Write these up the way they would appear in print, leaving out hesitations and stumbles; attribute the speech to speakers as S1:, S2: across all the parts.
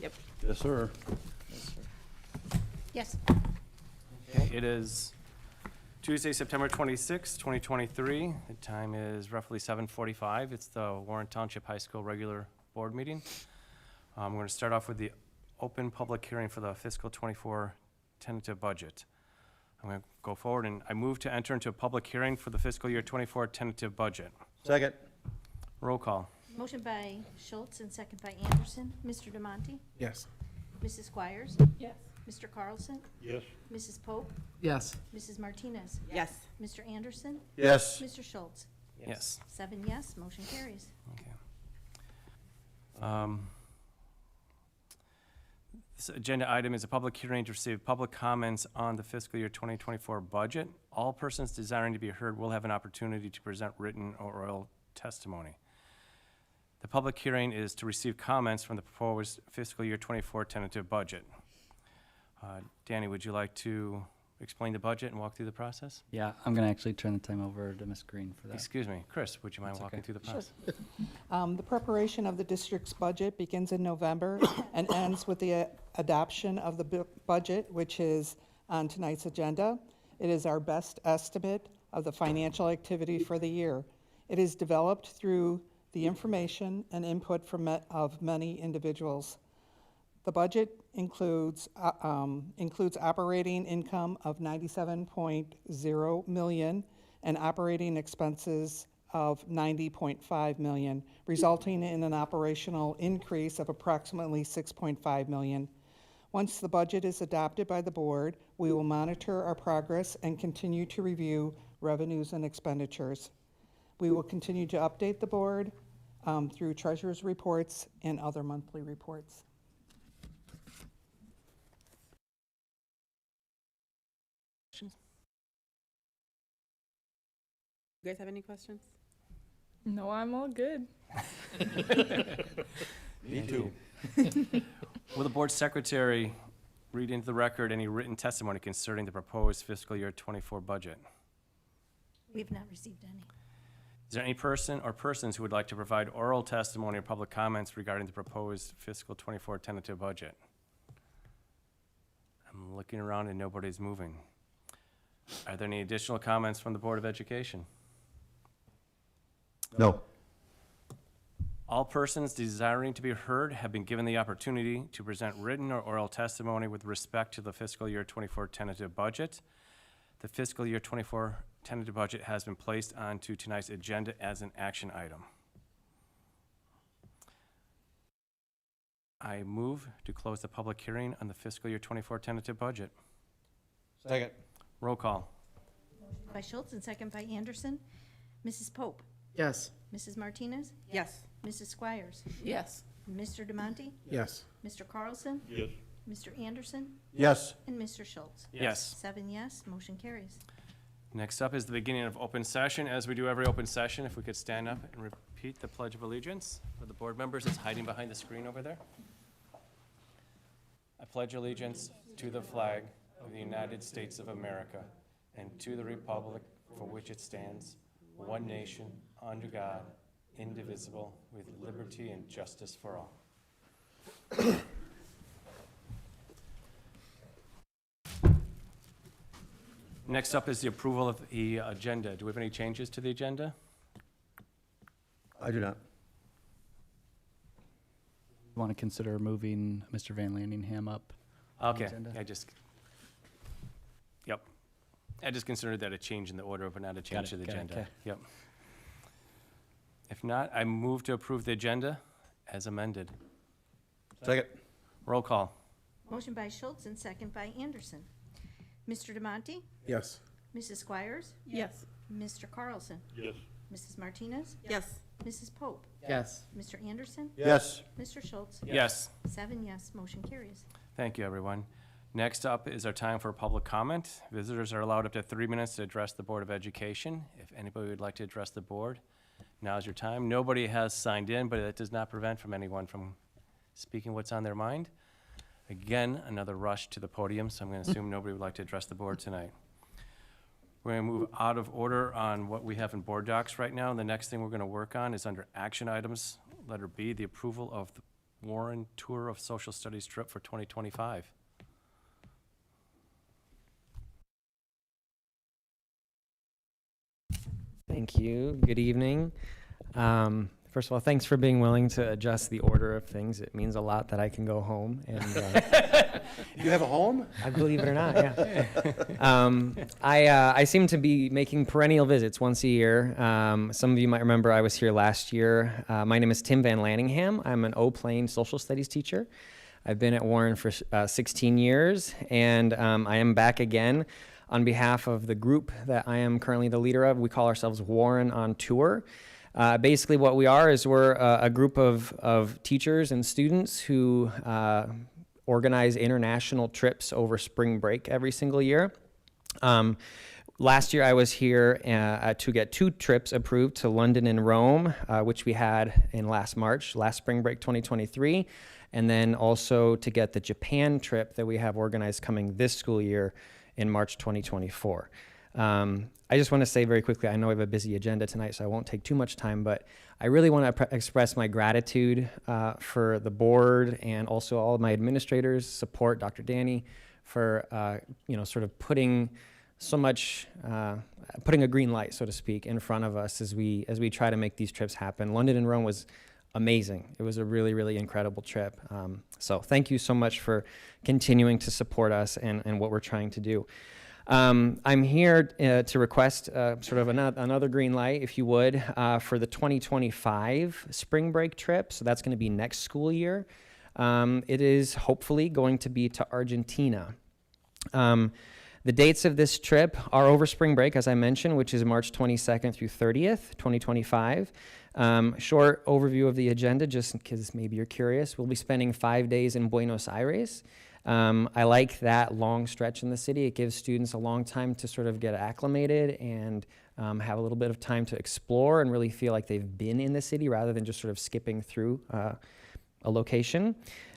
S1: Yep.
S2: Yes, sir.
S3: Yes.
S4: Okay, it is Tuesday, September 26, 2023. The time is roughly 7:45. It's the Warren Township High School regular board meeting. We're going to start off with the open public hearing for the fiscal '24 tentative budget. I'm going to go forward, and I move to enter into a public hearing for the fiscal year '24 tentative budget.
S2: Second.
S4: Roll call.
S3: Motion by Schultz and second by Anderson. Mr. Demonte?
S2: Yes.
S3: Mrs. Squires?
S1: Yes.
S3: Mr. Carlson?
S2: Yes.
S3: Mrs. Pope?
S5: Yes.
S3: Mrs. Martinez?
S1: Yes.
S3: Mr. Anderson?
S2: Yes.
S3: Mr. Schultz?
S4: Yes.
S3: 7 yes, motion carries.
S4: Okay. This agenda item is a public hearing to receive public comments on the fiscal year 2024 budget. All persons desiring to be heard will have an opportunity to present written or oral testimony. The public hearing is to receive comments from the proposed fiscal year '24 tentative budget. Danny, would you like to explain the budget and walk through the process?
S5: Yeah, I'm going to actually turn the time over to Ms. Green for that.
S4: Excuse me, Chris, would you mind
S5: That's
S4: walking
S5: okay.
S4: through the process?
S6: The preparation of the district's budget begins in November and ends with the adoption of the budget, which is on tonight's agenda. It is our best estimate of the financial activity for the year. It is developed through the information and input of many individuals. The budget includes operating income of $97.0 million and operating expenses of $90.5 million, resulting in an operational increase of approximately $6.5 million. Once the budget is adopted by the board, we will monitor our progress and continue to review revenues and expenditures. We will continue to update the board through treasurer's reports and other monthly reports.
S1: You guys have any questions?
S7: No, I'm all good.
S2: Me too.
S4: Will the board secretary read into the record any written testimony concerning the proposed fiscal year '24 budget?
S3: We have not received any.
S4: Is there any person or persons who would like to provide oral testimony or public comments regarding the proposed fiscal '24 tentative budget? I'm looking around and nobody's moving. Are there any additional comments from the Board of Education?
S2: No.
S4: All persons desiring to be heard have been given the opportunity to present written or oral testimony with respect to the fiscal year '24 tentative budget. The fiscal year '24 tentative budget has been placed onto tonight's agenda as an action item. I move to close the public hearing on the fiscal year '24 tentative budget.
S2: Second.
S4: Roll call.
S3: By Schultz and second by Anderson. Mrs. Pope?
S5: Yes.
S3: Mrs. Martinez?
S1: Yes.
S3: Mrs. Squires?
S1: Yes.
S3: Mr. Demonte?
S2: Yes.
S3: Mr. Carlson?
S2: Yes.
S3: Mr. Anderson?
S2: Yes.
S3: And Mr. Schultz?
S4: Yes.
S3: 7 yes, motion carries.
S4: Next up is the beginning of open session. As we do every open session, if we could stand up and repeat the Pledge of Allegiance for the board members. It's hiding behind the screen over there. I pledge allegiance to the flag of the United States of America and to the republic for which it stands, one nation, under God, indivisible, with liberty and justice for all. Next up is the approval of the agenda. Do we have any changes to the agenda?
S2: I do not.
S5: Want to consider moving Mr. Van Landingham up?
S4: Okay,
S5: agenda?
S4: Yep. I just considered that a change in the order, but not a change to the
S5: got it,
S4: agenda.
S5: okay.
S4: Yep. If not, I move to approve the agenda as amended.
S2: Second.
S4: Roll call.
S3: Motion by Schultz and second by Anderson. Mr. Demonte?
S2: Yes.
S3: Mrs. Squires?
S1: Yes.
S3: Mr. Carlson?
S2: Yes.
S3: Mrs. Martinez?
S1: Yes.
S3: Mrs. Pope?
S5: Yes.
S3: Mr. Anderson?
S2: Yes.
S3: Mr. Schultz?
S4: Yes.
S3: 7 yes, motion carries.
S4: Thank you, everyone. Next up is our time for public comment. Visitors are allowed up to 3 minutes to address the Board of Education. If anybody would like to address the board, now's your time. Nobody has signed in, but that does not prevent from anyone from speaking what's on their mind. Again, another rush to the podium, so I'm going to assume nobody would like to address the board tonight. We're going to move out of order on what we have in board docs right now. And the next thing we're going to work on is under action items, letter B, the approval of the Warren Tour of Social Studies trip for 2025.
S1: Thank you. Good evening. First of all, thanks for being willing to adjust the order of things. It means a lot that I can go home, and
S2: You have a home?
S1: I believe it or not, yeah. I seem to be making perennial visits once a year. Some of you might remember I was here last year. My name is Tim Van Lanningham. I'm an O-Plane social studies teacher. I've been at Warren for 16 years, and I am back again on behalf of the group that I am currently the leader of. We call ourselves Warren on Tour. Basically what we are is we're a group of teachers and students who organize international trips over spring break every single year. Last year I was here to get 2 trips approved to London and Rome, which we had in last spring break 2023, and then also to get the Japan trip that we have organized coming this school year in March 2024. I just want to say very quickly, I know we have a busy agenda tonight, so I won't take too much time, but I really want to express my gratitude for the board and also all of my administrators' support, Dr. Danny, for sort of putting so much, putting a green light, so to speak, in front of us as we try to make these trips happen. London and Rome was amazing. It was a really, really incredible trip. So thank you so much for continuing to support us and what we're trying to do. I'm here to request sort of another green light, if you would, for the 2025 spring break trip. So that's going to be next school year. It is hopefully going to be to Argentina. The dates of this trip are over spring break, as I mentioned, which is March 22nd through 30th, 2025. Short overview of the agenda, just in case maybe you're curious. We'll be spending 5 days in Buenos Aires. I like that long stretch in the city. It gives students a long time to sort of get acclimated and have a little bit of time to explore and really feel like they've been in the city rather than just sort of skipping through a location.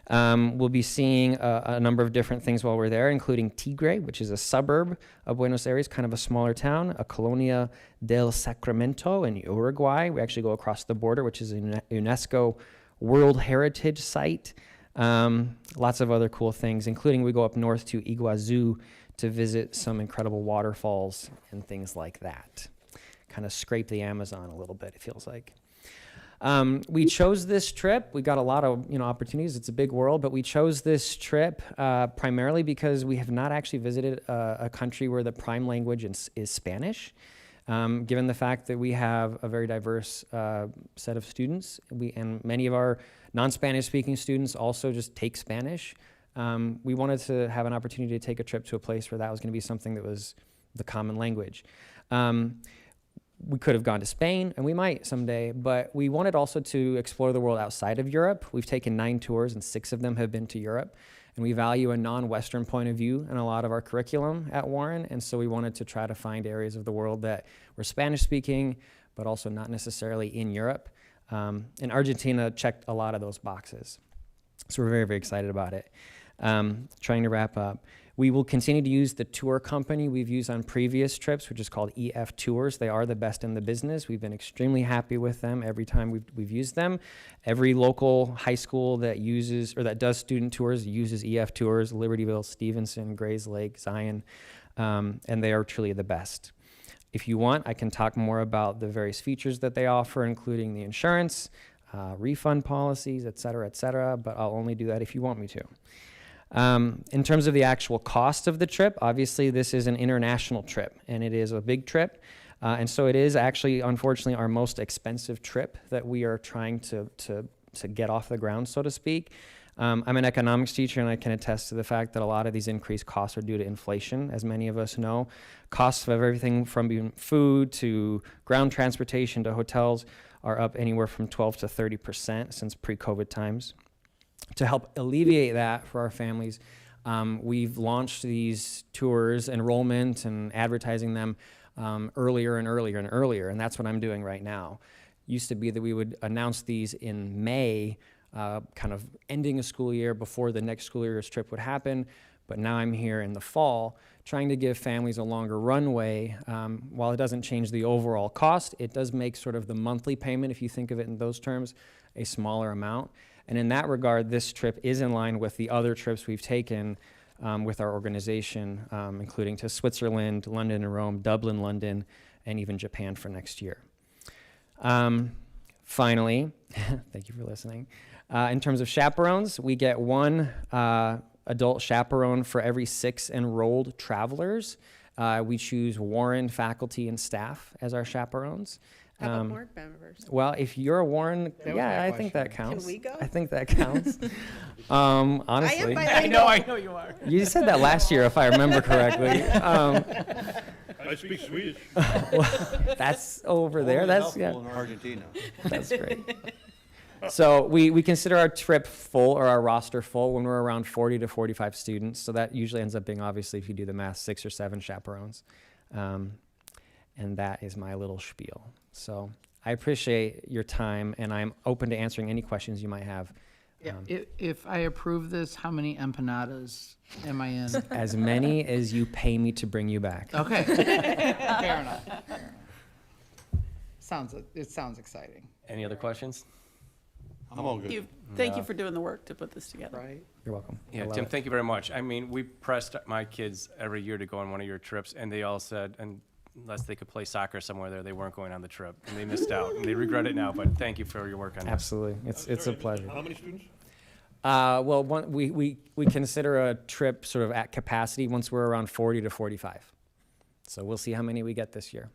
S1: We'll be seeing a number of different things while we're there, including Tigre, which is a suburb of Buenos Aires, kind of a smaller town, a Colonia del Sacramento in Uruguay. We actually go across the border, which is a UNESCO World Heritage Site. Lots of other cool things, including we go up north to Iguazu to visit some incredible waterfalls and things like that. Kind of scrape the Amazon a little bit, it feels like. We chose this trip. We got a lot of opportunities. It's a big world, but we chose this trip primarily because we have not actually visited a country where the prime language is Spanish. Given the fact that we have a very diverse set of students, and many of our non-Spanish speaking students also just take Spanish, we wanted to have an opportunity to take a trip to a place where that was going to be something that was the common language. We could have gone to Spain, and we might someday, but we wanted also to explore the world outside of Europe. We've taken 9 tours, and 6 of them have been to Europe, and we value a non-Western point of view in a lot of our curriculum at Warren, and so we wanted to try to find areas of the world that were Spanish-speaking, but also not necessarily in Europe. And Argentina checked a lot of those boxes, so we're very, very excited about it. Trying to wrap up. We will continue to use the tour company we've used on previous trips, which is called EF Tours. They are the best in the business. We've been extremely happy with them every time we've used them. Every local high school that uses or that does student tours uses EF Tours, Libertyville, Stevenson, Grays Lake, Zion, and they are truly the best. If you want, I can talk more about the various features that they offer, including the insurance, refund policies, et cetera, but I'll only do that if you want me to. In terms of the actual cost of the trip, obviously this is an international trip, and it is a big trip, and so it is actually, unfortunately, our most expensive trip that we are trying to get off the ground, so to speak. I'm an economics teacher, and I can attest to the fact that a lot of these increased costs are due to inflation, as many of us know. Costs of everything from food to ground transportation to hotels are up anywhere from 12 to 30% since pre-COVID times. To help alleviate that for our families, we've launched these tours, enrollment, and advertising them earlier and earlier, and that's what I'm doing right now. Used to be that we would announce these in May, kind of ending a school year before the next school year's trip would happen, But now I'm here in the fall trying to give families a longer runway. While it doesn't change the overall cost, it does make sort of the monthly payment, if you think of it in those terms, a smaller amount. And in that regard, this trip is in line with the other trips we've taken with our organization, including to Switzerland, London and Rome, Dublin, London, and even Japan for next year. Finally, thank you for listening. In terms of chaperones, we get one adult chaperone for every 6 enrolled travelers. We choose Warren faculty and staff as our chaperones.
S8: How about board members?
S1: Well, if you're a Warren, yeah, I think that counts.
S8: Can we go?
S1: I think that counts. Honestly,
S8: I
S4: know you are.
S1: you said that last year, if I remember correctly.
S2: I speak Swedish.
S1: That's over there. That's yeah.
S2: in Argentina.
S1: That's great. So we consider our trip full, or our roster full, when we're around 40 to 45 students. So that usually ends up being, obviously, if you do the math, 6 or 7 chaperones. And that is my little spiel. So I appreciate your time, and I'm open to answering any questions you might have.
S9: Yeah, if I approve this, how many empanadas am I in?
S1: As many as you pay me to bring you back.
S9: Okay. Fair enough. It sounds exciting,
S4: Any other questions?
S2: I'm all good.
S8: Thank you for doing the work to put this together.
S9: right?
S1: You're welcome. I
S4: Yeah,
S1: love
S4: Tim,
S1: it.
S4: thank you very much. I mean, we pressed my kids every year to go on one of your trips, and they all said, unless they could play soccer somewhere there, they weren't going on the trip, and they missed out, and they regret it now, but thank you for your work on this.
S1: Absolutely. It's a pleasure.
S2: How many students?
S1: Well, we consider a trip sort of at capacity once we're around 40 to 45. So we'll see how many we get this year.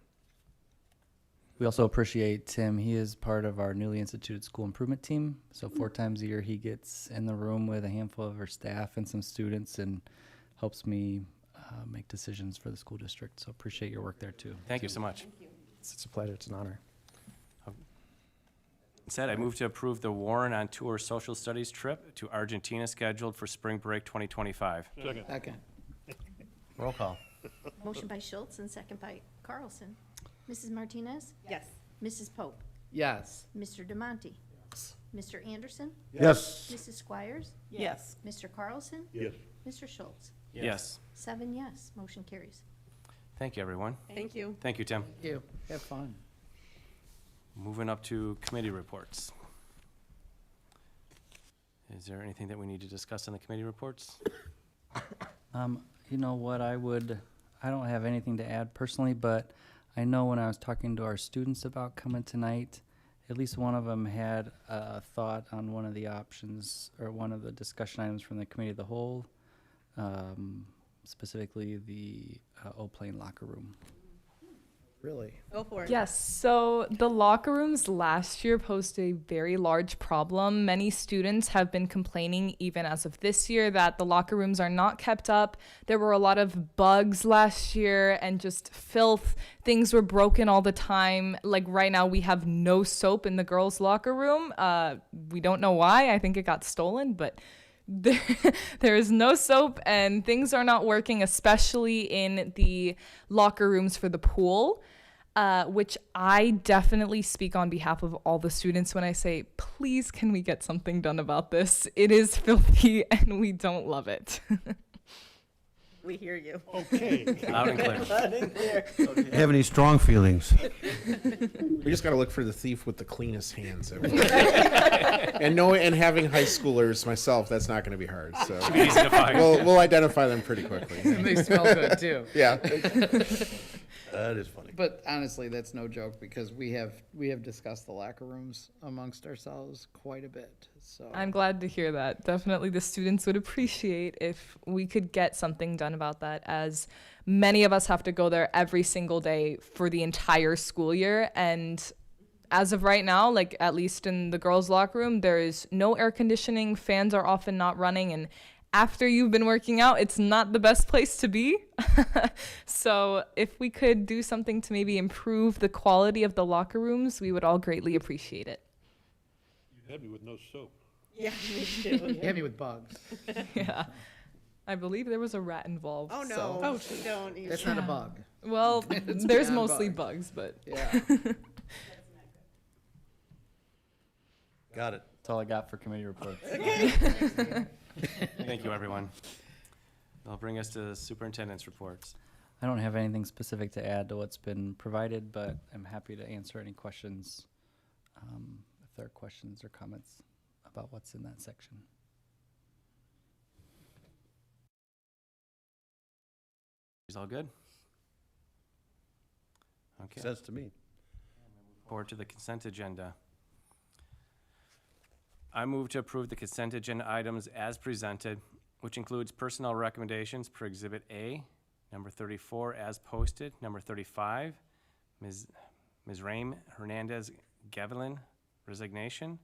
S5: We also appreciate Tim. He is part of our newly instituted school improvement team. So 4 times a year, he gets in the room with a handful of our staff and some students and helps me make decisions for the school district. So appreciate your work there too.
S4: Thank you so much.
S1: It's a pleasure. It's an honor.
S4: Said, I move to approve the Warren on Tour Social Studies trip to Argentina scheduled for spring break 2025.
S9: Second.
S4: Roll call.
S3: Motion by Schultz and second by Carlson. Mrs. Martinez?
S8: Yes.
S3: Mrs. Pope?
S9: Yes.
S3: Mr. Demonte? Mr. Anderson?
S2: Yes.
S3: Mrs. Squires?
S8: Yes.
S3: Mr. Carlson?
S2: Yes.
S3: Mr. Schultz?
S4: Yes.
S3: 7 yes, motion carries.
S4: Thank you, everyone.
S8: Thank you.
S4: Thank you, Tim.
S9: Thank you. Have fun.
S4: Moving up to committee reports. Is there anything that we need to discuss on the committee reports?
S5: You know what, I don't have anything to add personally, but I know when I was talking to our students about coming tonight, at least one of them had a thought on one of the options or one of the discussion items from the committee of the whole, specifically the O-plane locker room.
S9: Really?
S8: Go for it.
S7: Yes, so the locker rooms last year posed a very large problem. Many students have been complaining, even as of this year, that the locker rooms are not kept up. There were a lot of bugs last year and just filth. Things were broken all the time. Like right now, we have no soap in the girls' locker room. We don't know why. I think it got stolen, but there is no soap and things are not working, especially in the locker rooms for the pool. Which I definitely speak on behalf of all the students when I say, please, can we get something done about this? It is filthy and we don't love it.
S8: We hear you.
S2: Okay.
S4: Loud and clear.
S2: Have any strong feelings? We just gotta look for the thief with the cleanest hands ever. and having high schoolers myself, that's not gonna be hard, so.
S4: Easy to find.
S2: We'll identify them pretty quickly.
S9: And they smell good too.
S2: Yeah. That is funny.
S9: But honestly, that's no joke because we have discussed the locker rooms amongst ourselves quite a bit. So
S7: I'm glad to hear that. Definitely the students would appreciate if we could get something done about that, as many of us have to go there every single day for the entire school year. And as of right now, like at least in the girls' locker room, there is no air conditioning. Fans are often not running, and after you've been working out, it's not the best place to be. So if we could do something to maybe improve the quality of the locker rooms, we would all greatly appreciate it.
S10: You had me with no soap.
S8: Yeah, me too.
S9: hit me with bugs.
S7: Yeah. I believe there was a rat involved.
S8: Oh, no.
S7: so-
S9: Oh,
S8: Don't even.
S9: That's not a bug.
S7: Well,
S9: It's
S7: there's
S9: beyond
S7: mostly
S9: bugs.
S7: bugs, but
S9: Yeah.
S2: Got it.
S5: That's all I got for committee reports.
S4: Thank you, everyone. That'll bring us to superintendent's reports.
S5: I don't have anything specific to add to what's been provided, but I'm happy to answer any questions, if there are questions or comments about what's in that section.
S4: Is all good? Okay.
S2: Says to me.
S4: Forward to the consent agenda. I move to approve the consent agenda items as presented, which includes personnel recommendations per Exhibit A, number 34 as posted, number 35, Ms. Raim Hernandez Gavilan resignation,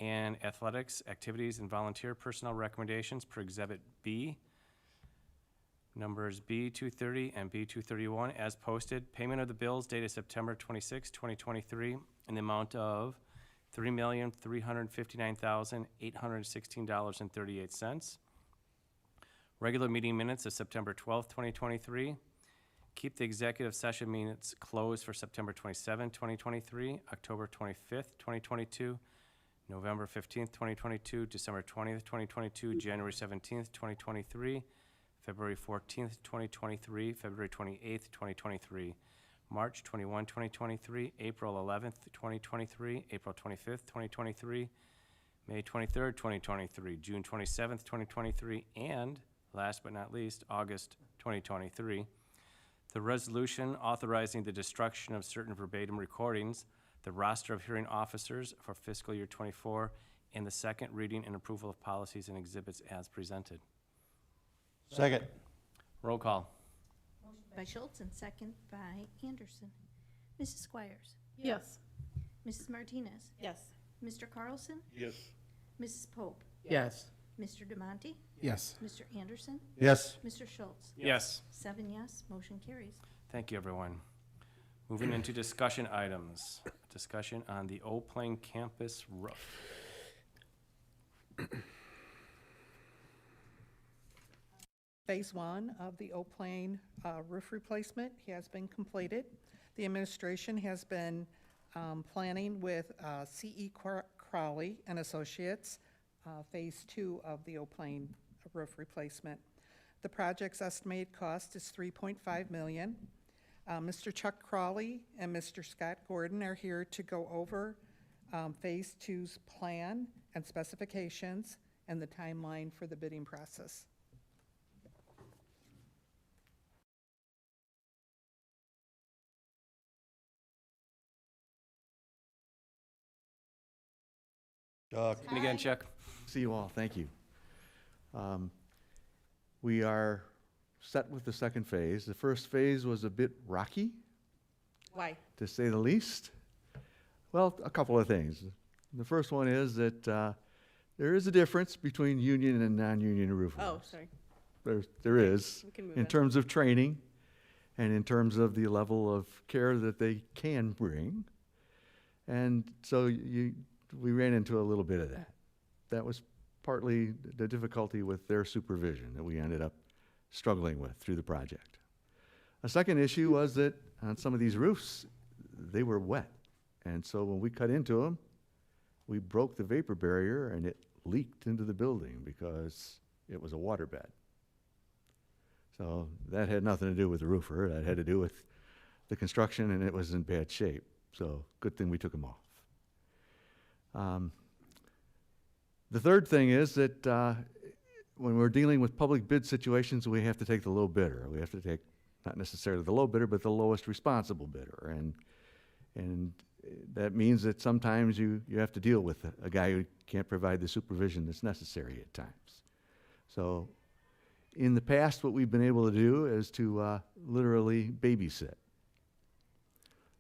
S4: and athletics, activities, and volunteer personnel recommendations per Exhibit B, numbers B230 and B231 as posted. Payment of the bills dated September 26, 2023 in the amount of $3,359,816.38. Regular meeting minutes of September 12th, 2023. Keep the executive session minutes closed for September 27, 2023, October 25th, 2022, November 15th, 2022, December 20th, 2022, January 17th, 2023, February 14th, 2023, February 28th, 2023, March 21, 2023, April 11th, 2023, April 25th, 2023, May 23rd, 2023, June 27th, 2023, and last but not least, August 2023. The resolution authorizing the destruction of certain verbatim recordings, the roster of hearing officers for fiscal year 24, and the second reading and approval of policies and exhibits as presented.
S2: Second.
S4: Roll call.
S3: Motion by Schultz and second by Anderson. Mrs. Squires.
S8: Yes.
S3: Mrs. Martinez.
S8: Yes.
S3: Mr. Carlson.
S10: Yes.
S3: Mrs. Pope.
S9: Yes.
S3: Mr. Demonte.
S2: Yes.
S3: Mr. Anderson.
S2: Yes.
S3: Mr. Schultz.
S4: Yes.
S3: 7 yes, motion carries.
S4: Thank you, everyone. Moving into discussion items. Discussion on the Old Plain campus roof.
S6: Phase 1 of the Oak Plain roof replacement has been completed. The administration has been planning with C.E. Crowley and Associates, Phase 2 of the Oak Plain roof replacement. The project's estimated cost is $3.5 million. Mr. Chuck Crawley and Mr. Scott Gordon are here to go over Phase 2's plan and specifications and the timeline for the bidding process.
S4: And again, Chuck.
S11: See you all, thank you. We are set with the second phase. The first phase was a bit rocky,
S8: Why?
S11: to say the least. Well, a couple of things. The first one is that there is a difference between union and non-union roofers.
S8: Oh, sorry.
S11: There is,
S8: We can move
S11: in
S8: on.
S11: terms of training and in terms of the level of care that they can bring. And so we ran into a little bit of that. That was partly the difficulty with their supervision that we ended up struggling with through the project. A second issue was that on some of these roofs, they were wet. And so when we cut into them, we broke the vapor barrier and it leaked into the building because it was a waterbed. So that had nothing to do with the roofer. That had to do with the construction, and it was in bad shape. So good thing we took them off. The third thing is that when we're dealing with public bid situations, we have to take the low bidder. We have to take not necessarily the low bidder, but the lowest responsible bidder. And that means that sometimes you have to deal with a guy who can't provide the supervision that's necessary at times. So in the past, what we've been able to do is to literally babysit.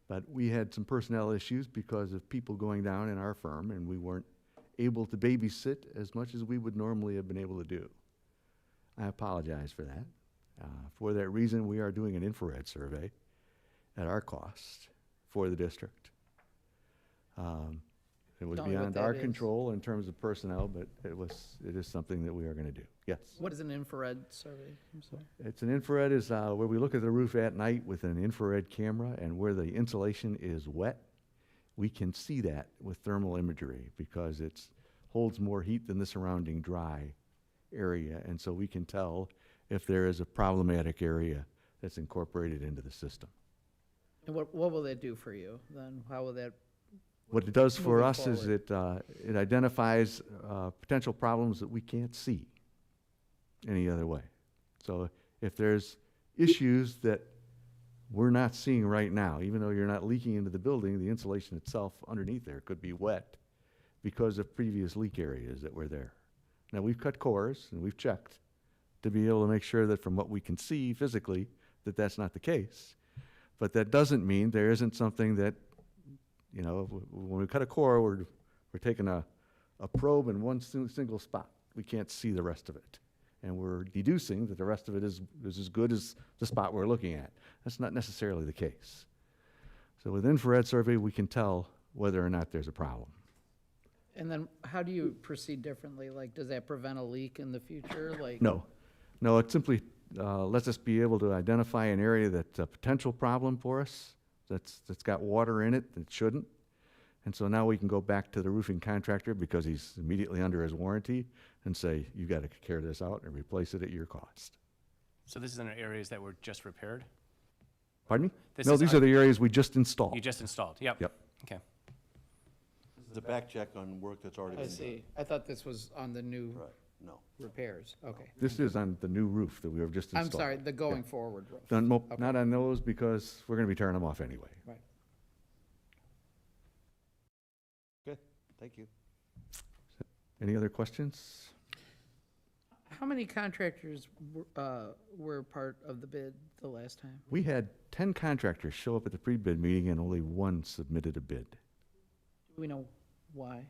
S11: But we had some personnel issues because of people going down in our firm, and we weren't able to babysit as much as we would normally have been able to do. I apologize for that. For that reason, we are doing an infrared survey at our cost for the district. It was
S9: Tell me what
S11: beyond
S9: that
S11: our
S9: is.
S11: control in terms of personnel, but it is something that we are going to do. Yes.
S9: What is an infrared survey? I'm sorry.
S11: It's an infrared is where we look at the roof at night with an infrared camera, and where the insulation is wet, we can see that with thermal imagery because it holds more heat than the surrounding dry area, and so we can tell if there is a problematic area that's incorporated into the system.
S9: And what will that do for you then? How will that,
S11: What it does for
S9: Moving
S11: us is it identifies potential problems that we can't see any other way. So if there's issues that we're not seeing right now, even though you're not leaking into the building, the insulation itself underneath there could be wet because of previous leak areas that were there. Now, we've cut cores and we've checked to be able to make sure that from what we can see physically, that that's not the case. But that doesn't mean there isn't something that, you know, when we cut a core, we're taking a probe in one single spot. We can't see the rest of it. And we're deducing that the rest of it is as good as the spot we're looking at. That's not necessarily the case. So with infrared survey, we can tell whether or not there's a problem.
S9: and then how do you proceed differently? Like, does that prevent a leak in the future? Like,
S11: No, it simply lets us be able to identify an area that's a potential problem for us, that's got water in it that shouldn't. And so now we can go back to the roofing contractor because he's immediately under his warranty and say, you got to carry this out and replace it at your cost.
S4: So this is in areas that were just repaired?
S11: Pardon me?
S4: This
S11: No,
S4: is
S11: these
S4: our-
S11: are the areas we just installed.
S4: You just installed? Yep.
S11: Yep.
S4: Okay.
S10: This is a back check on work that's already
S9: I
S10: been done.
S9: see. I thought this was on the new
S10: Right, no.
S9: repairs. Okay.
S11: This is on the new roof that we have just installed.
S9: I'm sorry, the going forward roof. Okay.
S11: Not on those because we're going to be tearing them off anyway.
S9: Right.
S10: Okay, thank you.
S11: Any other questions?
S9: How many contractors were part of the bid the last time?
S11: We had 10 contractors show up at the pre-bid meeting and only one submitted a bid.
S9: Do we know why?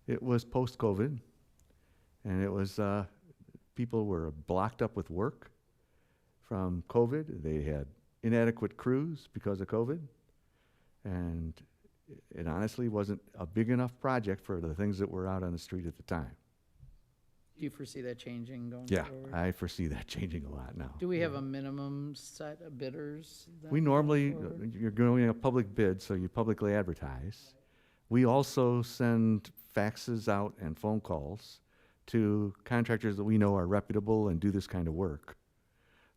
S11: It was post-COVID, and it was, people were blocked up with work from COVID. They had inadequate crews because of COVID, and it honestly wasn't a big enough project for the things that were out on the street at the time.
S9: Do you foresee that changing going
S11: Yeah,
S9: forward?
S11: I foresee that changing a lot now.
S9: Do we have a minimum set of bidders? then
S11: We
S9: going
S11: normally,
S9: forward?
S11: you're going a public bid, so you publicly advertise. We also send faxes out and phone calls to contractors that we know are reputable and do this kind of work.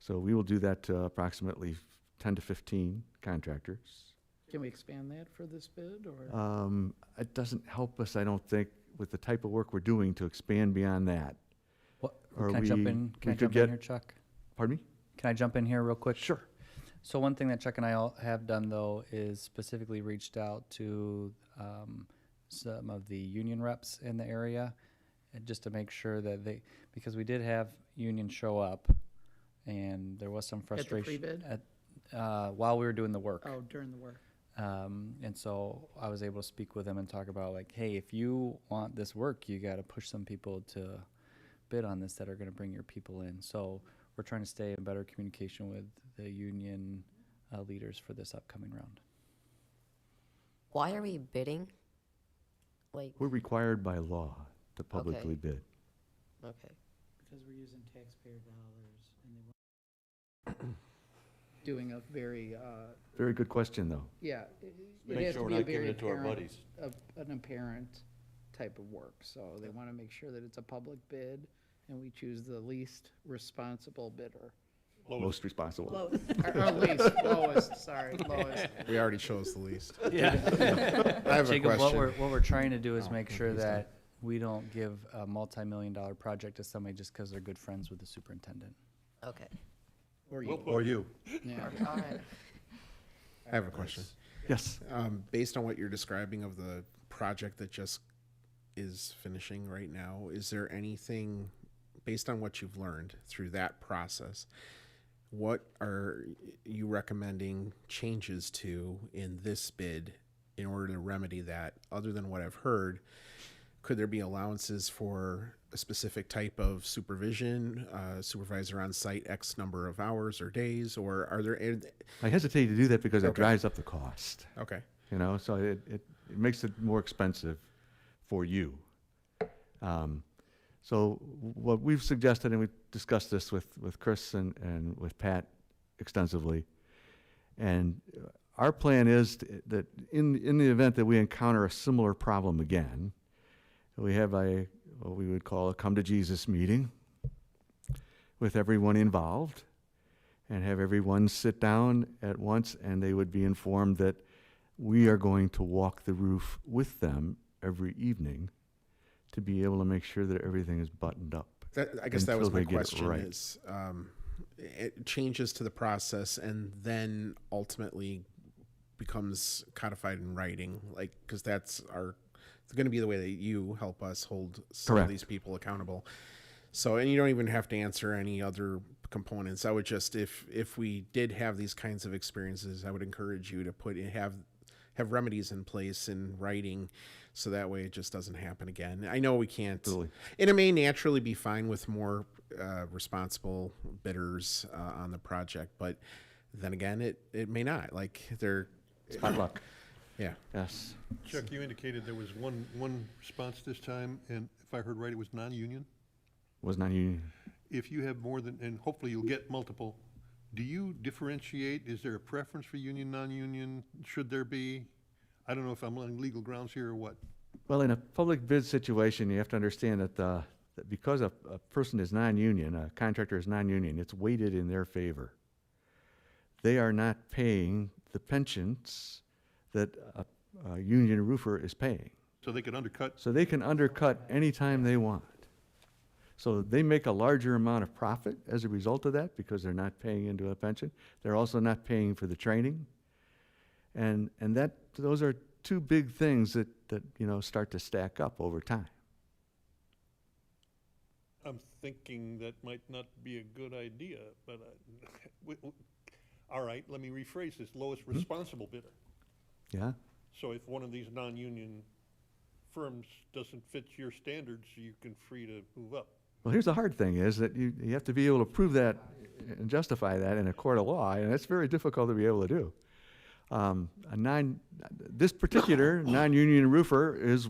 S11: So we will do that to approximately 10 to 15 contractors.
S9: Can we expand that for this bid, or?
S11: It doesn't help us, I don't think, with the type of work we're doing to expand beyond that.
S5: What,
S11: Or
S5: can I jump
S11: we-
S5: in? Can
S11: we
S5: I
S11: could
S5: jump
S11: get-
S5: in here, Chuck?
S11: Pardon me?
S5: Can I jump in here real quick?
S11: Sure.
S5: So one thing that Chuck and I all have done though is specifically reached out to some of the union reps in the area, and just to make sure that they, because we did have union show up, and there was some
S9: At the
S5: frustration
S9: pre-bid?
S5: while we were doing the work.
S9: Oh, during the work.
S5: And so I was able to speak with them and talk about like, hey, if you want this work, you got to push some people to bid on this that are going to bring your people in. So we're trying to stay in better communication with the union leaders for this upcoming round.
S12: Why are we bidding? Like,
S11: We're required by law to publicly bid.
S12: okay.
S9: Because we're using taxpayer dollars, and they were doing a very,
S11: Very good question, though.
S9: yeah, it
S10: Make
S9: has
S10: sure
S9: to
S10: we're
S9: be a
S10: not giving
S9: very
S10: it to our
S9: apparent,
S10: buddies.
S9: an apparent type of work. So they want to make sure that it's a public bid, and we choose the least responsible bidder.
S11: Most responsible.
S9: Or least, lowest, sorry, lowest.
S2: We already chose the least.
S4: Yeah.
S2: I have a
S5: Jacob,
S2: question.
S5: what we're trying to do is
S2: Oh,
S5: make
S2: yeah,
S5: sure
S2: please do.
S5: that we don't give a multi-million-dollar project to somebody just because they're good friends with the superintendent.
S12: Okay.
S9: Or you.
S10: Or you.
S9: Yeah.
S12: All right.
S2: I have a question.
S11: Yes.
S2: Based on what you're describing of the project that just is finishing right now, is there anything, based on what you've learned through that process, what are you recommending changes to in this bid in order to remedy that? Other than what I've heard, could there be allowances for a specific type of supervision, supervisor on site X number of hours or days, or are there?
S11: I hesitate to do that because it
S2: Okay.
S11: drives up the cost.
S2: Okay.
S11: You know, so it makes it more expensive for you. So what we've suggested, and we discussed this with Chris and with Pat extensively, and our plan is that in the event that we encounter a similar problem again, we have what we would call a come to Jesus meeting. with everyone involved and have everyone sit down at once, and they would be informed that we are going to walk the roof with them every evening to be able to make sure that everything is buttoned up.
S2: I guess that was
S11: until
S2: my
S11: they get it
S2: question
S11: right.
S2: is, it changes to the process and then ultimately becomes codified in writing, like, because it's going to be the way that you help us hold some
S11: Correct.
S2: of these people accountable. So, and you don't even have to answer any other components. I would just, if we did have these kinds of experiences, I would encourage you to have remedies in place in writing, so that way it just doesn't happen again. I know we can't,
S11: Absolutely.
S2: and it may naturally be fine with more responsible bidders on the project, but then again, it may not. Like they're
S11: Potluck.
S2: yeah.
S11: Yes.
S13: Chuck, you indicated there was one response this time, and if I heard right, it was non-union.
S11: Was non-union.
S13: If you have more than, and hopefully you'll get multiple, do you differentiate? Is there a preference for union, non-union? Should there be? I don't know if I'm on legal grounds here or what.
S11: Well, in a public bid situation, you have to understand that because a person is non-union, a contractor is non-union, it's weighted in their favor. They are not paying the pensions that a union roofer is paying.
S13: So they could undercut?
S11: So they can undercut anytime they want. So they make a larger amount of profit as a result of that because they're not paying into a pension. They're also not paying for the training. And those are two big things that start to stack up over time.
S13: I'm thinking that might not be a good idea, but all right, let me rephrase this. Lowest responsible bidder.
S11: Yeah?
S13: So if one of these non-union firms doesn't fit your standards, you can free to move up.
S11: Well, here's the hard thing is that you have to be able to prove that and justify that in a court of law, and that's very difficult to be able to do. This particular non-union roofer is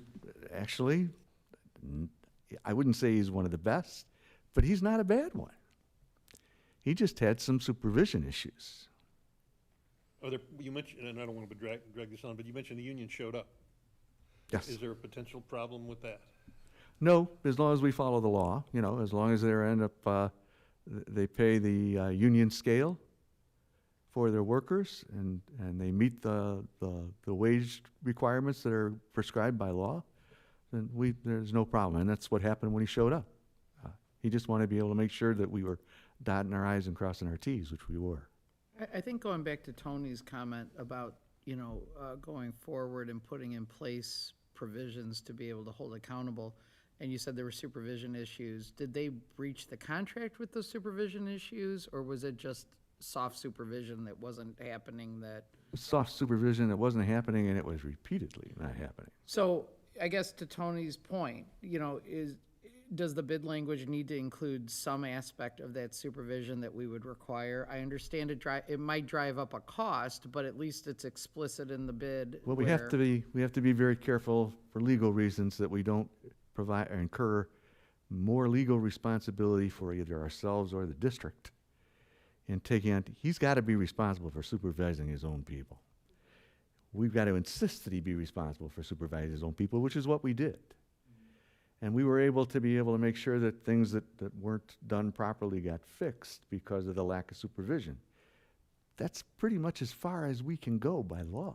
S11: actually, I wouldn't say he's one of the best, but he's not a bad one. He just had some supervision issues.
S13: You mentioned, and I don't want to drag this on, but you mentioned the union showed up.
S11: Yes.
S13: Is there a potential problem with that?
S11: No, as long as we follow the law, as long as they pay the union scale for their workers and they meet the wage requirements that are prescribed by law, then there's no problem. And that's what happened when he showed up. He just wanted to be able to make sure that we were dotting our I's and crossing our T's, which we were.
S9: I think going back to Tony's comment about, going forward and putting in place provisions to be able to hold accountable, and you said there were supervision issues. Did they breach the contract with those supervision issues, or was it just soft supervision that wasn't happening that?
S11: Soft supervision that wasn't happening, and it was repeatedly not happening.
S9: So I guess to Tony's point, does the bid language need to include some aspect of that supervision that we would require? I understand it might drive up a cost, but at least it's explicit in the bid.
S11: Well, we have to be very careful for legal reasons that we don't provide or incur more legal responsibility for either ourselves or the district in taking on. He's got to be responsible for supervising his own people. We've got to insist that he be responsible for supervising his own people, which is what we did. And we were able to make sure that things that weren't done properly got fixed because of the lack of supervision. That's pretty much as far as we can go by law.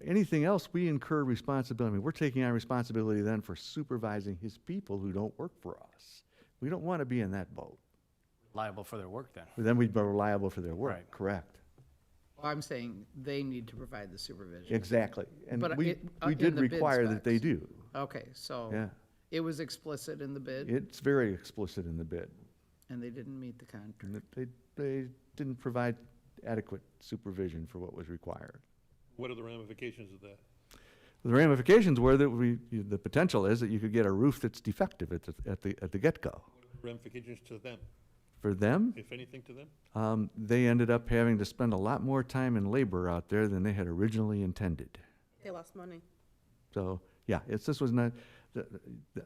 S11: Anything else, we incur responsibility. I mean, we're taking on responsibility then for supervising his people who don't work for us. We don't want to be in that boat.
S4: Liable for their work then.
S11: Then we'd be liable for their work,
S4: Right.
S11: correct.
S9: Well, I'm saying they need to provide the supervision.
S11: Exactly. And
S9: But
S11: we
S9: in
S11: did
S9: the bid
S11: require that they
S9: specs.
S11: do.
S9: Okay, so
S11: Yeah.
S9: it was explicit in the bid,
S11: It's very explicit in the bid.
S9: and they didn't meet the contract.
S11: And that they didn't provide adequate supervision for what was required.
S13: What are the ramifications of that?
S11: The ramifications were that the potential is that you could get a roof that's defective at the get-go.
S13: Ramifications to them,
S11: For them,
S13: if anything to them?
S11: they ended up having to spend a lot more time and labor out there than they had originally intended.
S8: They lost money.
S11: So, yeah, this was not,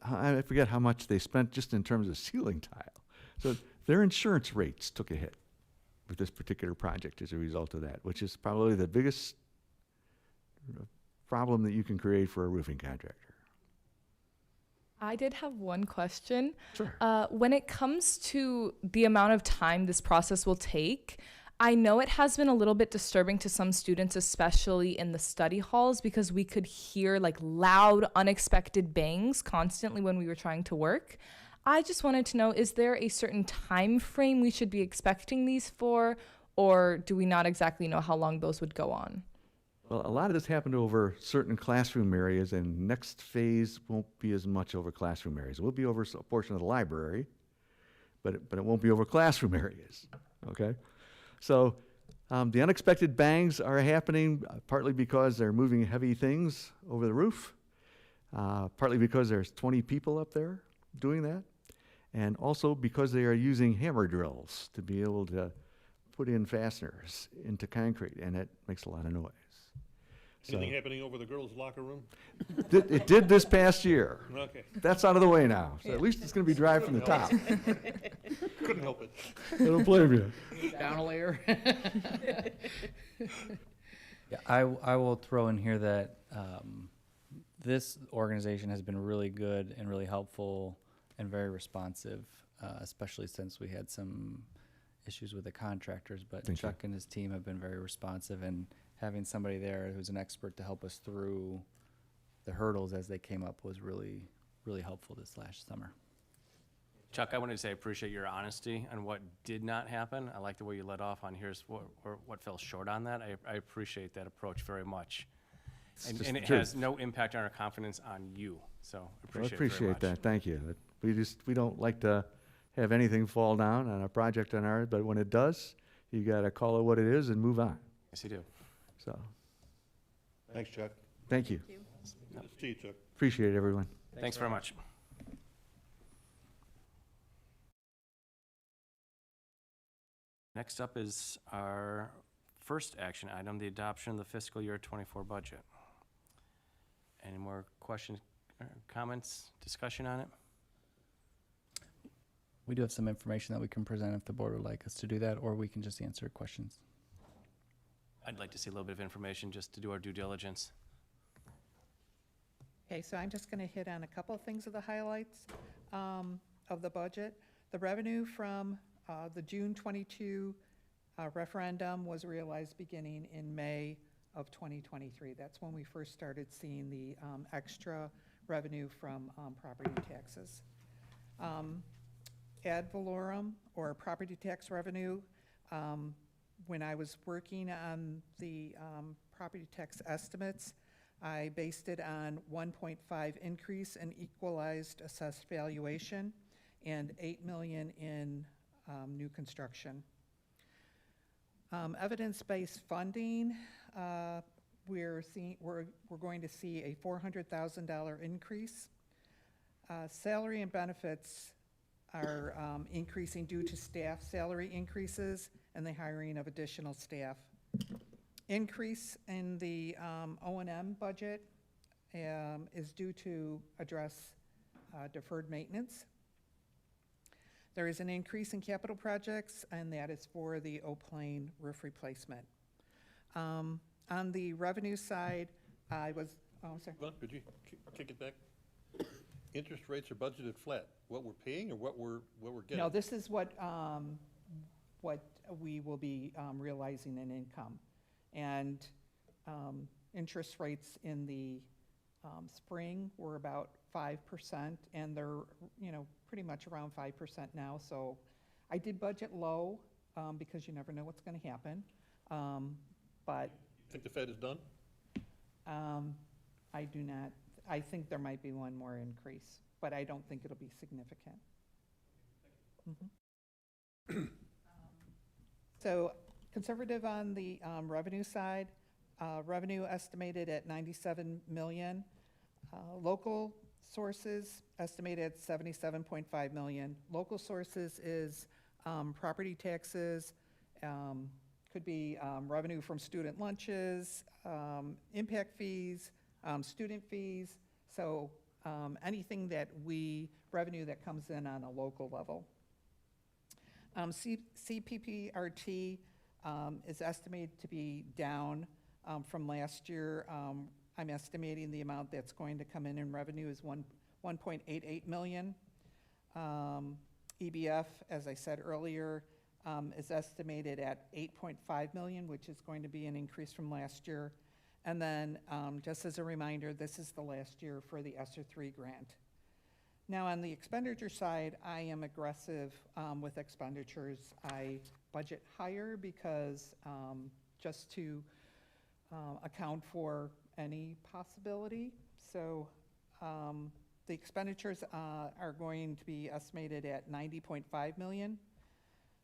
S11: I forget how much they spent just in terms of ceiling tile. So their insurance rates took a hit with this particular project as a result of that, which is probably the biggest problem that you can create for a roofing contractor.
S7: I did have one question.
S11: Sure.
S7: When it comes to the amount of time this process will take, I know it has been a little bit disturbing to some students, especially in the study halls, because we could hear like loud, unexpected bangs constantly when we were trying to work. I just wanted to know, is there a certain time frame we should be expecting these for, or do we not exactly know how long those would go on?
S11: Well, a lot of this happened over certain classroom areas, and next phase won't be as much over classroom areas. It will be over a portion of the library, but it won't be over classroom areas, okay? So the unexpected bangs are happening partly because they're moving heavy things over the roof, partly because there's 20 people up there doing that, and also because they are using hammer drills to be able to put in fasteners into concrete, and it makes a lot of noise. So,
S13: Anything happening over the girls' locker room?
S11: it did this past year.
S13: Okay.
S11: That's out of the way now, so at least it's going to be dry from the top.
S13: Couldn't help it.
S11: I don't blame you.
S9: Down a layer.
S5: Yeah, I will throw in here that this organization has been really good and really helpful and very responsive, especially since we had some issues with the contractors. But
S11: Thank you.
S5: Chuck and his team have been very responsive, and having somebody there who's an expert to help us through the hurdles as they came up was really, really helpful this last summer.
S4: Chuck, I wanted to say I appreciate your honesty on what did not happen. I like the way you led off on here's what fell short on that. I appreciate that approach very much. And
S11: just
S4: it
S11: the truth.
S4: has no impact on our confidence on you, so
S11: Well, I
S4: appreciate it very
S11: appreciate
S4: much.
S11: that, thank you. We don't like to have anything fall down on a project on ours, but when it does, you gotta call it what it is and move on,
S4: Yes, you do.
S11: so,
S10: Thanks, Chuck.
S11: thank you.
S13: See you, Chuck.
S11: Appreciate it, everyone.
S4: Thanks very much. Next up is our first action item, the adoption of the fiscal year 24 budget. Any more questions, comments, discussion on it?
S5: We do have some information that we can present if the board would like us to do that, or we can just answer questions.
S4: I'd like to see a little bit of information just to do our due diligence.
S6: Okay, so I'm just going to hit on a couple of things of the highlights of the budget. The revenue from the June 22 referendum was realized beginning in May of 2023. That's when we first started seeing the extra revenue from property taxes. Ad valorem, or property tax revenue, when I was working on the property tax estimates, I based it on 1.5 increase in equalized assessed valuation and 8 million in new construction. Evidence-based funding, we're going to see a $400,000 increase. Salary and benefits are increasing due to staff salary increases and the hiring of additional staff. Increase in the O&M budget is due to address deferred maintenance. There is an increase in capital projects, and that is for the O-Plane roof replacement. On the revenue side, I'm sorry.
S13: Well, could you kick it back? Interest rates are budgeted flat. What we're paying or what we're getting?
S6: No, this is what we will be realizing in income. And interest rates in the spring were about 5%, and they're, pretty much around 5% now. So I did budget low because you never know what's going to happen. But
S13: Think the Fed is done?
S6: I do not. I think there might be one more increase, but I don't think it'll be significant. So conservative on the revenue side, revenue estimated at 97 million. Local sources estimated at 77.5 million. Local sources is property taxes, could be revenue from student lunches, impact fees, student fees, so anything that revenue that comes in on a local level. CPPRT is estimated to be down from last year. I'm estimating the amount that's going to come in revenue is 1.88 million. EBF, as I said earlier, is estimated at 8.5 million, which is going to be an increase from last year. And then, just as a reminder, this is the last year for the ESSER 3 grant. Now, on the expenditure side, I am aggressive with expenditures. I budget higher because just to account for any possibility. So the expenditures are going to be estimated at 90.5 million.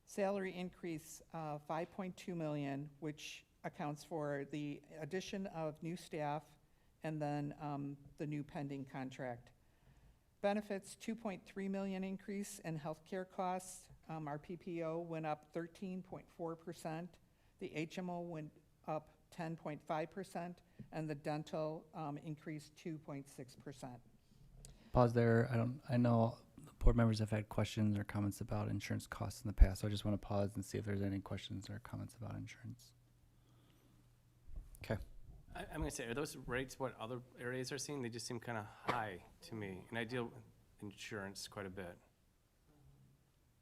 S6: Salary increase 5.2 million, which accounts for the addition of new staff and then the new pending contract. Benefits, 2.3 million increase in healthcare costs. Our PPO went up 13.4%. The HMO went up 10.5%, and the dental increased 2.6%.
S5: Pause there. I know the board members have had questions or comments about insurance costs in the past, so I just want to pause and see if there's any questions or comments about insurance. Okay.
S4: I'm gonna say, are those rates what other areas are seeing? They just seem kind of high to me, and I deal with insurance quite a bit.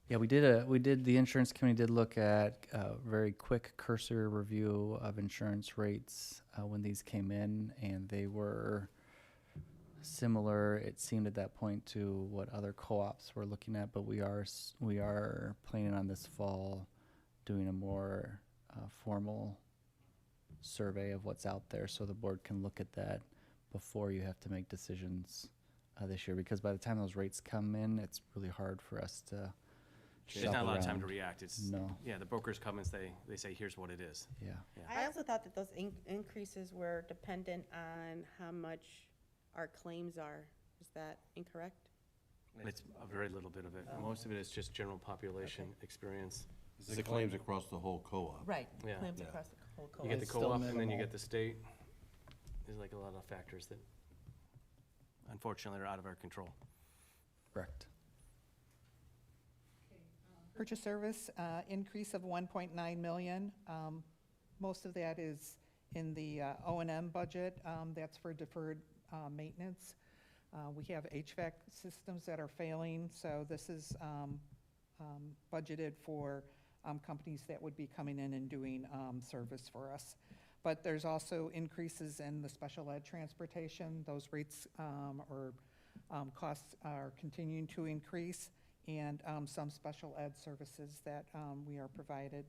S5: Yeah, the insurance committee did look at a very quick cursory review of insurance rates when these came in, and they were similar, it seemed at that point, to what other co-ops were looking at, but we are planning on this fall doing a more formal survey of what's out there, so the board can look at that before you have to make decisions this year, because by the time those rates come in, it's really hard for us to
S4: There's not a lot of time to
S5: around.
S4: react. It's,
S5: No.
S4: yeah, the brokers come and they say, here's what it is.
S5: Yeah.
S8: I also thought that those increases were dependent on how much our claims are. Is that incorrect?
S4: It's a very little bit of it. Most of it is just general population experience.
S10: It's the claims across the whole co-op.
S8: Right.
S4: Yeah.
S8: Claims
S10: Yeah.
S8: across the whole
S4: You get the
S9: It's still
S4: co-op, and then you
S9: minimal.
S4: get the state. There's like a lot of factors that unfortunately are out of our control.
S5: Correct.
S6: Purchase service, increase of 1.9 million. Most of that is in the O&M budget. That's for deferred maintenance. We have HVAC systems that are failing, so this is budgeted for companies that would be coming in and doing service for us. But there's also increases in the special ed transportation. Those rates or costs are continuing to increase, and some special ed services that we are provided.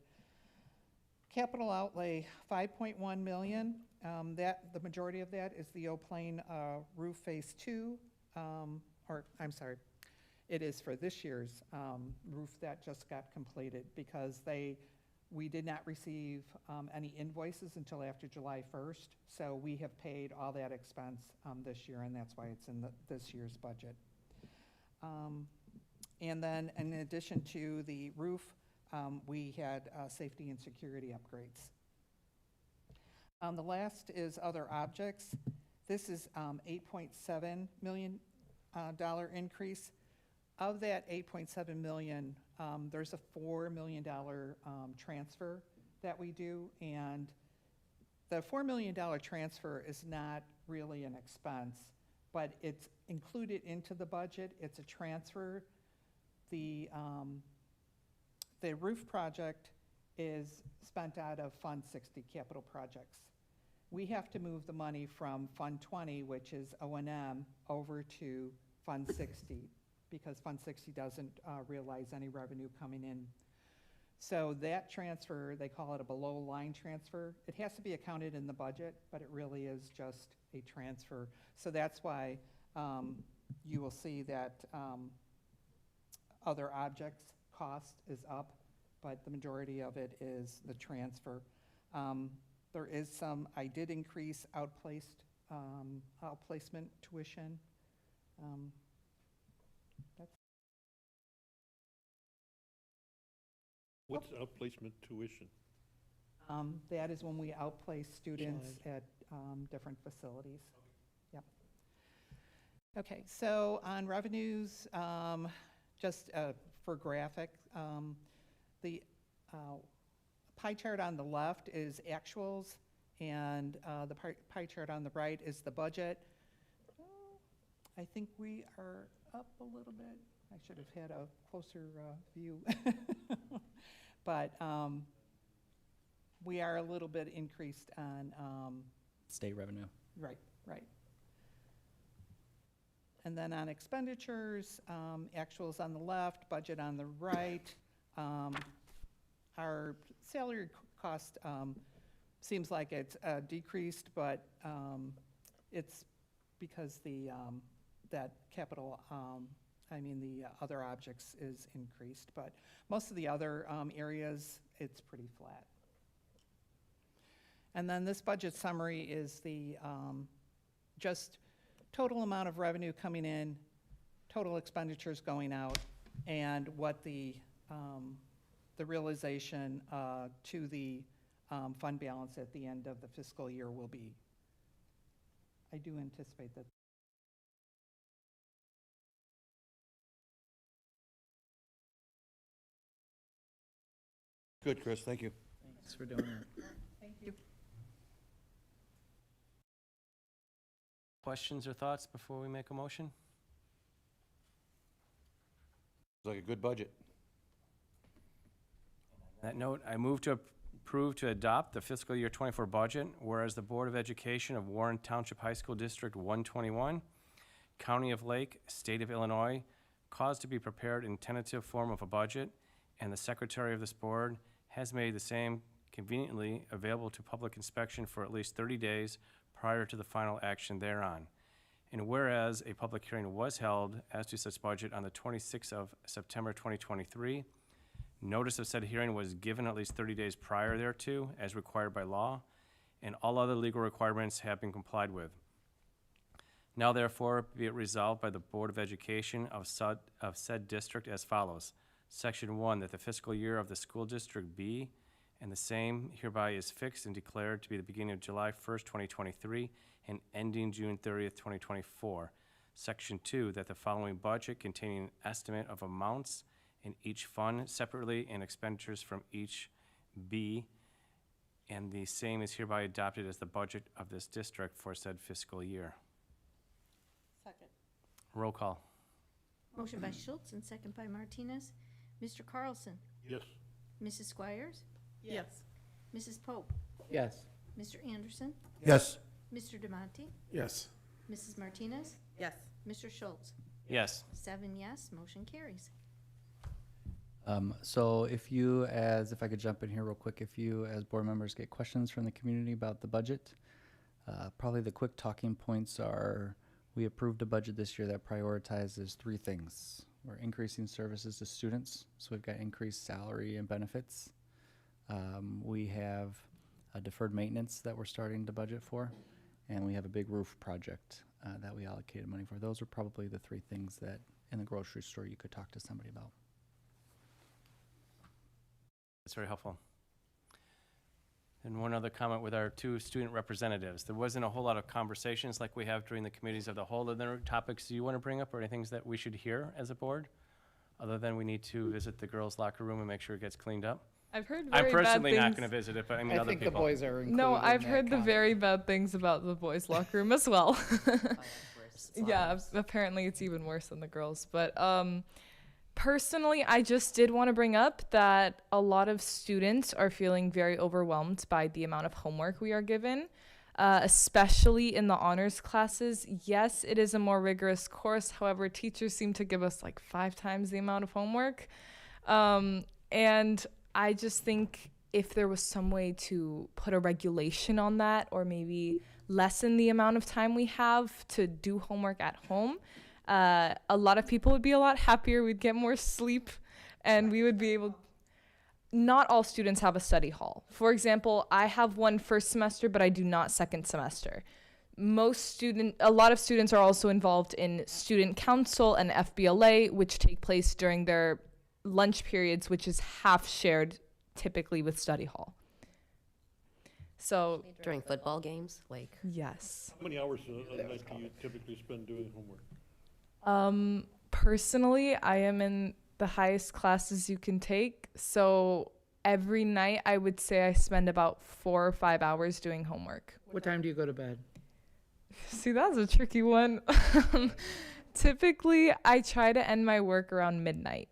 S6: Capital outlay, 5.1 million. The majority of that is the O'Plain roof phase 2, or I'm sorry, it is for this year's roof that just got completed, because we did not receive any invoices until after July 1st, so we have paid all that expense this year, and that's why it's in this year's budget. And then in addition to the roof, we had safety and security upgrades. The last is other objects. This is $8.7 million increase. Of that $8.7 million, there's a $4 million transfer that we do, and the $4 million transfer is not really an expense, but it's included into the budget. It's a transfer. The roof project is spent out of Fund 60 capital projects. We have to move the money from Fund 20, which is O&M, over to Fund 60, because Fund 60 doesn't realize any revenue coming in. So that transfer, they call it a below-line transfer. It has to be accounted in the budget, but it really is just a transfer. So that's why you will see that other objects cost is up, but the majority of it is the transfer. There is some, I did increase outplacement tuition.
S13: What's outplacement tuition?
S6: That is when we outplace students at different facilities. Yep. Okay, so on revenues, just for graphic, the pie chart on the left is actuals, and the pie chart on the right is the budget. I think we are up a little bit. I should have had a closer view. But we are a little bit increased on,
S5: State revenue.
S6: right. And then on expenditures, actuals on the left, budget on the right. Our salary cost seems like it's decreased, but it's because that capital, the other objects is increased. But most of the other areas, it's pretty flat. And then this budget summary is the just total amount of revenue coming in, total expenditures going out, and what the realization to the fund balance at the end of the fiscal year will be. I do anticipate that.
S10: Good, Chris, thank you.
S9: Thanks for doing that.
S6: Thank you.
S4: Questions or thoughts before we make a motion?
S10: It's like a good budget.
S4: On that note, I move to approve to adopt the fiscal year 24 budget, whereas the Board of Education of Warren Township High School District 121, County of Lake, State of Illinois, caused to be prepared in tentative form of a budget, and the Secretary of this Board has made the same conveniently available to public inspection for at least 30 days prior to the final action thereon. And whereas a public hearing was held as to such budget on the 26th of September 2023, notice of said hearing was given at least 30 days prior thereto, as required by law, and all other legal requirements have been complied with. Now therefore be it resolved by the Board of Education of said district as follows. Section 1, that the fiscal year of the school district be, and the same hereby is fixed and declared to be the beginning of July 1st, 2023, and ending June 30th, 2024. Section 2, that the following budget containing an estimate of amounts in each fund separately and expenditures from each be, and the same is hereby adopted as the budget of this district for said fiscal year.
S8: Second.
S4: Roll call.
S3: Motion by Schultz and second by Martinez. Mr. Carlson?
S13: Yes.
S3: Mrs. Squires?
S8: Yes.
S3: Mrs. Pope?
S9: Yes.
S3: Mr. Anderson?
S10: Yes.
S3: Mr. Demonte?
S2: Yes.
S3: Mrs. Martinez?
S8: Yes.
S3: Mr. Schultz?
S4: Yes.
S3: 7 yes, motion carries.
S5: So if I could jump in here real quick, if you as board members get questions from the community about the budget, probably the quick talking points are, we approved a budget this year that prioritizes 3 things. We're increasing services to students, so we've got increased salary and benefits. We have a deferred maintenance that we're starting to budget for, and we have a big roof project that we allocated money for. Those are probably the 3 things that in the grocery store you could talk to somebody about.
S4: That's very helpful. And one other comment with our 2 student representatives. There wasn't a whole lot of conversations like we have during the committees of the whole. Are there topics you want to bring up or anything that we should hear as a board? Other than we need to visit the girls' locker room and make sure it gets cleaned up?
S7: I've heard
S4: I'm
S7: very bad
S4: personally
S7: things.
S4: not going to visit it, but I mean
S9: I
S4: other
S9: think
S4: people.
S9: the boys are included.
S7: No,
S9: in
S7: I've
S9: that
S7: heard the
S9: comment.
S7: very bad things about the boys' locker room as well. Yeah, apparently it's even worse than the girls. But personally, I just did want to bring up that a lot of students are feeling very overwhelmed by the amount of homework we are given, especially in the honors classes. Yes, it is a more rigorous course. However, teachers seem to give us like 5 times the amount of homework. And I just think if there was some way to put a regulation on that, or maybe lessen the amount of time we have to do homework at home, a lot of people would be a lot happier. We'd get more sleep, and we would be able. Not all students have a study hall. For example, I have one first semester, but I do not second semester. A lot of students are also involved in student council and FBLA, which take place during their lunch periods, which is half shared typically with study hall. So
S12: During football games, like.
S7: yes.
S13: How many hours a night do you typically spend doing homework?
S7: Personally, I am in the highest classes you can take. So every night I would say I spend about 4 or 5 hours doing homework.
S9: What time do you go to bed?
S7: See, that's a tricky one. Typically, I try to end my work around midnight.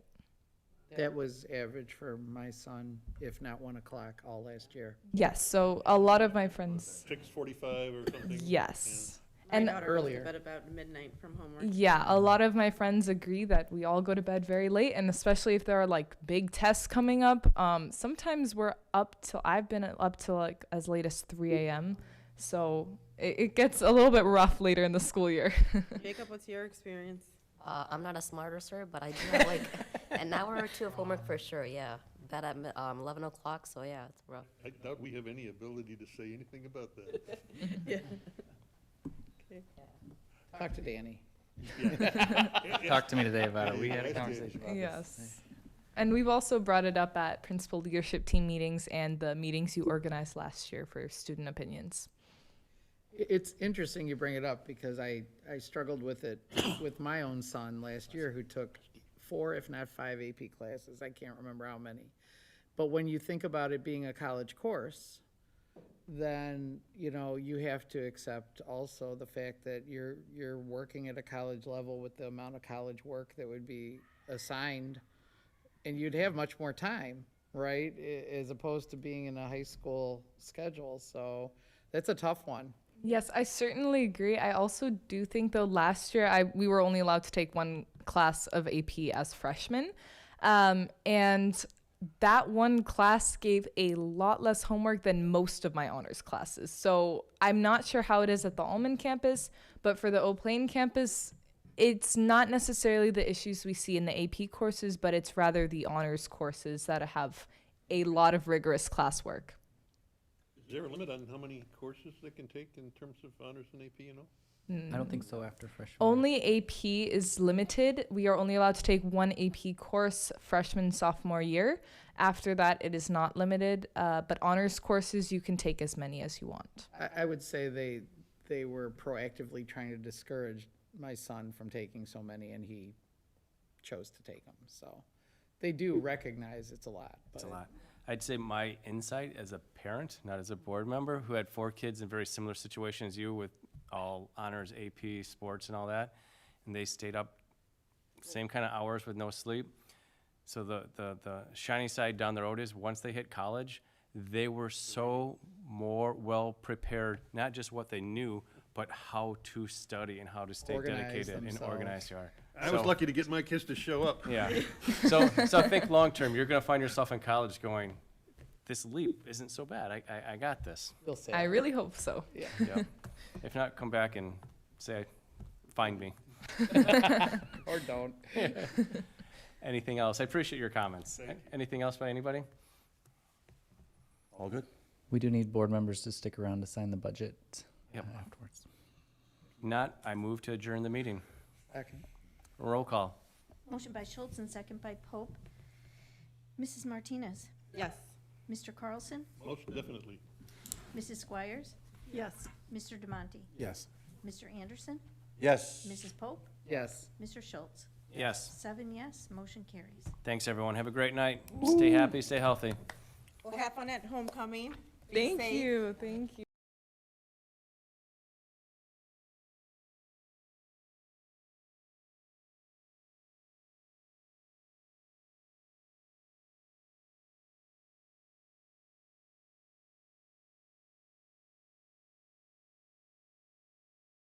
S9: That was average for my son, if not 1 o'clock all last year.
S7: Yes, so a lot of my friends,
S13: 6:45 or something?
S7: yes.
S8: My
S7: And
S8: daughter goes
S9: earlier.
S8: to bed about midnight from homework.
S7: yeah, a lot of my friends agree that we all go to bed very late, and especially if there are like big tests coming up. Sometimes we're up till, I've been up till like as late as 3 a.m. So it gets a little bit rough later in the school year.
S8: Jacob, what's your experience?
S12: I'm not a smarter, sir, but I do have like an hour or two of homework for sure, yeah. Bed at 11 o'clock, so yeah, it's rough.
S13: I doubt we have any ability to say anything about that.
S8: Yeah.
S9: Talk to Danny.
S5: Talk to me today about it. We had a conversation about this.
S7: Yes. And we've also brought it up at principal leadership team meetings and the meetings you organized last year for student opinions.
S9: It's interesting you bring it up because I struggled with it with my own son last year who took 4, if not 5 AP classes. I can't remember how many. But when you think about it being a college course, then, you know, you have to accept also the fact that you're working at a college level with the amount of college work that would be assigned, and you'd have much more time, right, as opposed to being in a high school schedule. So that's a tough one.
S7: Yes, I certainly agree. I also do think, though, last year we were only allowed to take one class of AP as freshmen. And that one class gave a lot less homework than most of my honors classes. So I'm not sure how it is at the Almond campus, but for the Eau Plaine campus, it's not necessarily the issues we see in the AP courses, but it's rather the honors courses that have a lot of rigorous classwork.
S13: Is there a limit on how many courses they can take in terms of honors and AP, you know?
S5: I don't think so after freshman.
S7: Only AP is limited. We are only allowed to take one AP course freshman, sophomore year. After that, it is not limited. But honors courses, you can take as many as you want.
S9: I would say they were proactively trying to discourage my son from taking so many, and he chose to take them. So they do recognize it's a lot.
S4: It's a lot. I'd say my insight as a parent, not as a board member, who had 4 kids in very similar situations as you with all honors, AP, sports and all that, and they stayed up same kind of hours with no sleep. So the shiny side down the road is once they hit college, they were so more well prepared, not just what they knew, but how to study and how to stay dedicated and organized you are.
S13: I was lucky to get my kids to show up.
S4: Yeah. So I think long term, you're going to find yourself in college going, this leap isn't so bad. I got this.
S9: We'll say
S7: I really hope so.
S9: yeah.
S4: Yeah. If not, come back and say, find me.
S9: Or don't.
S4: Anything else? I appreciate your comments. Anything else by anybody?
S10: All good?
S5: We do need board members to stick around to sign the budget afterwards.
S4: Not, I move to adjourn the meeting.
S9: Second.
S4: Roll call.
S3: Motion by Schultz and second by Pope. Mrs. Martinez?
S8: Yes.
S3: Mr. Carlson?
S13: Most definitely.
S3: Mrs. Squires?
S8: Yes.
S3: Mr. Demonte?
S2: Yes.
S3: Mr. Anderson?
S10: Yes.
S3: Mrs. Pope?
S9: Yes.
S3: Mr. Schultz?
S4: Yes.
S3: 7 yes, motion carries.
S4: Thanks, everyone. Have a great night. Stay happy, stay healthy.
S8: Well, have fun at homecoming. Be
S7: Thank
S8: safe.
S7: you. Thank you.